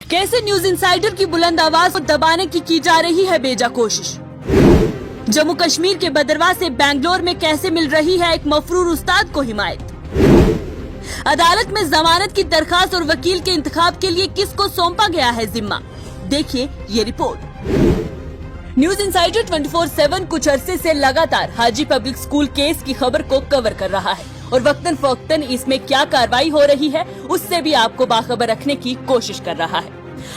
कैसे news insider की बुलंद आवाज को दबाने की जा रही है बेजा कोशिश। जम्मू कश्मीर के बदरवा से बेंगलोर में कैसे मिल रही है एक मफरूर उस्ताद को हिमायत। अदालत में जमानत की दरखास्त और वकील के इंतखाब के लिए किसको सौंपा गया है जिम्मा, देखिए ये रिपोर्ट। न्यूज इंसाइडर 24/7 कुछ अरसे से लगातार हाजी पब्लिक स्कूल केस की खबर को कवर कर रहा है और वक्तन फवक्तन इसमें क्या कार्रवाई हो रही है उससे भी आपको बाखबर रखने की कोशिश कर रहा है।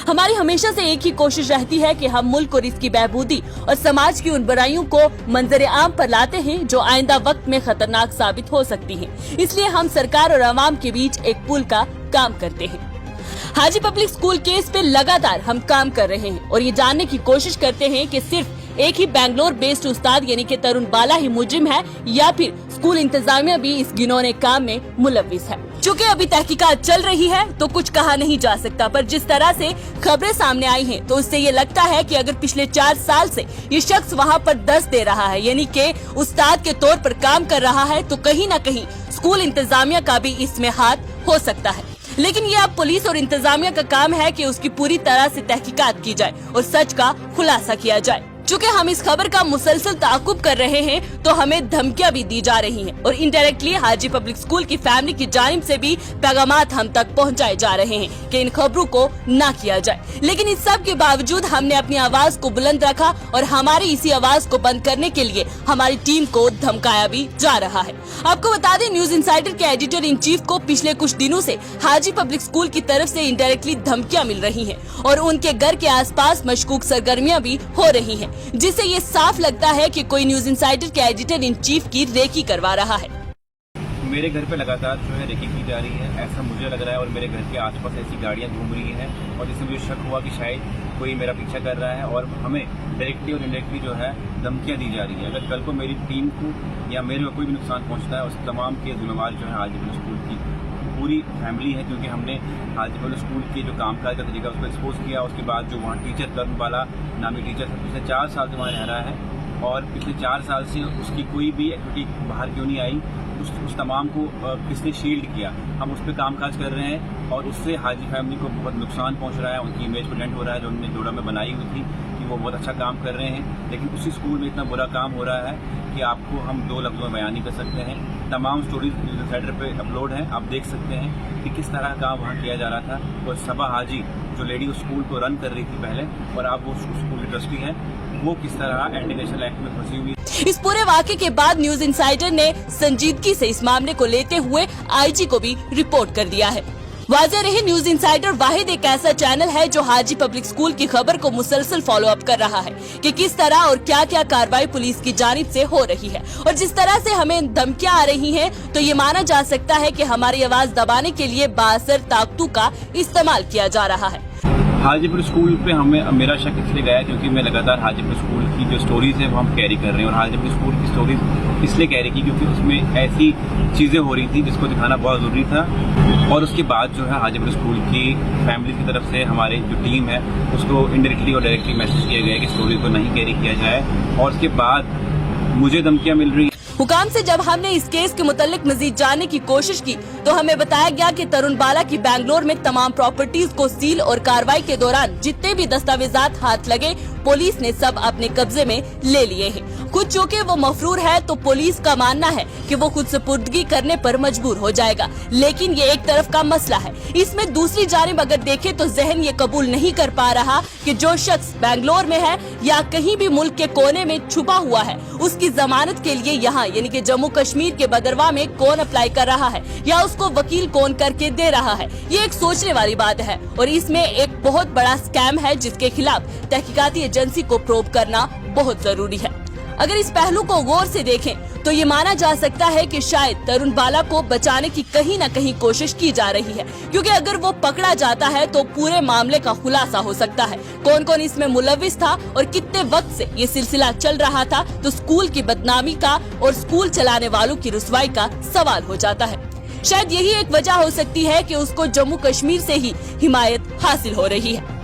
हमारी हमेशा से एक ही कोशिश रहती है कि हम मुल्क और इसकी बहबूदी और समाज की उन बुराइयों को मंजर आम पर लाते हैं जो आइंदा वक्त में खतरनाक साबित हो सकती हैं। इसलिए हम सरकार और अवाम के बीच एक पुल का काम करते हैं। हाजी पब्लिक स्कूल केस पे लगातार हम काम कर रहे हैं और ये जानने की कोशिश करते हैं कि सिर्फ एक ही बेंगलोर बेस्ड उस्ताद यानी कि तरुण बाला ही मुजरिम है या फिर स्कूल इंतजामिया भी इस घिनौने काम में मुलविस है। चूँकि अभी तहकीकात चल रही है तो कुछ कहा नहीं जा सकता, पर जिस तरह से खबरें सामने आई हैं तो उससे ये लगता है कि अगर पिछले 4 साल से ये शख्स वहाँ पर दस्त दे रहा है यानी कि उस्ताद के तौर पर काम कर रहा है तो कहीं न कहीं स्कूल इंतजामिया का भी इसमें हाथ हो सकता है। लेकिन ये अब पुलिस और इंतजामिया का काम है कि उसकी पूरी तरह से तहकीकात की जाए और सच का खुलासा किया जाए। चूँकि हम इस खबर का मुसलसल ताकुब कर रहे हैं तो हमें धमकियां भी दी जा रही हैं और इनडायरेक्टली हाजी पब्लिक स्कूल की फैमिली की जानिब से भी पैगामात हम तक पहुंचाए जा रहे हैं कि इन खबरों को ना किया जाए। लेकिन इस सब के बावजूद हमने अपनी आवाज को बुलंद रखा और हमारी इसी आवाज को बंद करने के लिए हमारी टीम को धमकाया भी जा रहा है। आपको बता दें, न्यूज इंसाइडर के एडिटर इन चीफ को पिछले कुछ दिनों से हाजी पब्लिक स्कूल की तरफ से इनडायरेक्टली धमकियां मिल रही हैं और उनके घर के आसपास मशकूक सरगर्मियां भी हो रही हैं, जिससे ये साफ लगता है कि कोई न्यूज इंसाइडर के एडिटर इन चीफ की रेकी करवा रहा है। मेरे घर पे लगातार जो है रेकी की जा रही है, ऐसा मुझे लग रहा है और मेरे घर के आसपास ऐसी गाड़ियां घूम रही हैं और जिससे मुझे शक हुआ कि शायद कोई मेरा पीछा कर रहा है और हमें डायरेक्टली और इनडायरेक्टली जो है धमकियां दी जा रही है। अगर कल को मेरी टीम को या मेरे को कोई भी नुकसान पहुंचता है उस तमाम के जिम्मेवार जो है हाजी पब्लिक स्कूल की पूरी फैमिली है, क्योंकि हमने हाजी पब्लिक स्कूल के जो कामकाज का तरीका उसको एक्सपोज किया। उसके बाद जो वहाँ टीचर तरुण बाला नामी टीचर पिछले 4 साल से वहाँ रह रहा है और पिछले 4 साल से उसकी कोई भी एक्टिविटी बाहर क्यों नहीं आई, उस तमाम को किसने शील्ड किया। हम उस पर कामकाज कर रहे हैं और उससे हाजी फैमिली को बहुत नुकसान पहुंच रहा है। उनकी इमेज प्रेजेंट हो रहा है जो उन्होंने जोड़ा में बनाई हुई थी कि वो बहुत अच्छा काम कर रहे हैं, लेकिन उसी स्कूल में इतना बुरा काम हो रहा है कि आपको हम 2 लफ्ज़ों में बयान नहीं कर सकते हैं। तमाम स्टोरीज न्यूज इंसाइडर पे अपलोड हैं, आप देख सकते हैं कि किस तरह का काम वहाँ किया जा रहा था। वो सबा हाजी जो लेडी उस स्कूल को रन कर रही थी पहले और आप वो स्कूल की ट्रस्टी हैं, वो किस तरह एंटी नेशनल एक्ट में फंसी हुई। इस पूरे वाक़े के बाद न्यूज इंसाइडर ने संजीदगी से इस मामले को लेते हुए आईजी को भी रिपोर्ट कर दिया है। वाज़ेह रहे, न्यूज इंसाइडर वाहिद एक ऐसा चैनल है जो हाजी पब्लिक स्कूल की खबर को मुसलसल फॉलो अप कर रहा है कि किस तरह और क्या क्या कार्रवाई पुलिस की जानिब से हो रही है और जिस तरह से हमें धमकियां आ रही हैं तो ये माना जा सकता है कि हमारी आवाज दबाने के लिए बाअसर ताकतों का इस्तेमाल किया जा रहा है। हाजीपुर स्कूल पे हमें मेरा शक इसलिए गया क्योंकि मैं लगातार हाजीपुर स्कूल की जो स्टोरीज है वो हम कैरी कर रहे हैं और हाजीपुर स्कूल की स्टोरीज इसलिए कैरी की क्योंकि उसमें ऐसी चीज़ें हो रही थी जिसको दिखाना बहुत ज़रूरी था। और उसके बाद जो है हाजीपुर स्कूल की फैमिली की तरफ से हमारी जो टीम है उसको इनडायरेक्टली और डायरेक्टली मैसेज किया गया कि स्टोरी को नहीं कैरी किया जाए और उसके बाद मुझे धमकियाँ मिल रही। हुकाम से जब हमने इस केस के मुतालिक मजीद जानने की कोशिश की तो हमें बताया गया कि तरुण बाला की बेंगलोर में तमाम प्रॉपर्टीज को सील और कार्रवाई के दौरान जितने भी दस्तावेजात हाथ लगे पुलिस ने सब अपने कब्जे में ले लिए हैं। खुद चूँकि वो मफरूर है तो पुलिस का मानना है कि वो खुद सुपुर्दगी करने पर मजबूर हो जाएगा, लेकिन ये एक तरफ का मसला है। इसमें दूसरी जानिब अगर देखें तो जहन ये कबूल नहीं कर पा रहा कि जो शख्स बेंगलोर में है या कहीं भी मुल्क के कोने में छुपा हुआ है उसकी जमानत के लिए यहाँ यानी कि जम्मू कश्मीर के बदरवा में कौन अप्लाई कर रहा है या उसको वकील कौन करके दे रहा है। ये एक सोचने वाली बात है और इसमें एक बहुत बड़ा स्कैम है जिसके खिलाफ तहकीकाती एजेंसी को प्रोब करना बहुत जरूरी है। अगर इस पहलू को गौर से देखें तो ये माना जा सकता है कि शायद तरुण बाला को बचाने की कहीं न कहीं कोशिश की जा रही है, क्योंकि अगर वो पकड़ा जाता है तो पूरे मामले का खुलासा हो सकता है। कौन कौन इसमें मुलविस था और कितने वक्त से ये सिलसिला चल रहा था तो स्कूल की बदनामी का और स्कूल चलाने वालों की रुसवाई का सवाल हो जाता है। शायद यही एक वजह हो सकती है कि उसको जम्मू कश्मीर से ही हिमायत हासिल हो रही है।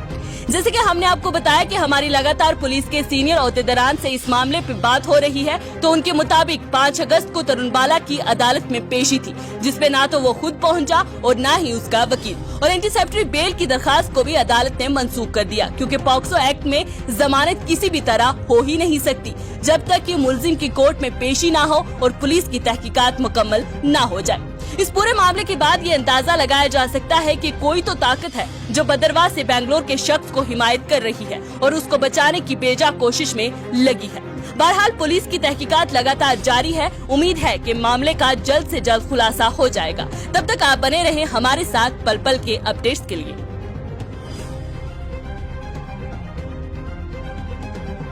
जैसे कि हमने आपको बताया कि हमारी लगातार पुलिस के सीनियर अहदेदारान से इस मामले पे बात हो रही है, तो उनके मुताबिक 5 अगस्त को तरुण बाला की अदालत में पेशी थी, जिसपे ना तो वो खुद पहुंचा और ना ही उसका वकील, और एंटीसेप्टरी बेल की दरखास्त को भी अदालत ने मंसूख कर दिया, क्योंकि पॉक्सो एक्ट में जमानत किसी भी तरह हो ही नहीं सकती जब तक कि मुलजिम की कोर्ट में पेशी ना हो और पुलिस की तहकीकात मुकम्मल ना हो जाए। इस पूरे मामले के बाद ये अंदाजा लगाया जा सकता है कि कोई तो ताकत है जो बदरवाह से बेंगलोर के शख्स को हिमायत कर रही है और उसको बचाने की बेजा कोशिश में लगी है। बहरहाल पुलिस की तहकीकात लगातार जारी है। उम्मीद है कि मामले का जल्द से जल्द खुलासा हो जाएगा। तब तक आप बने रहें हमारे साथ पल पल के अपडेट्स के लिए।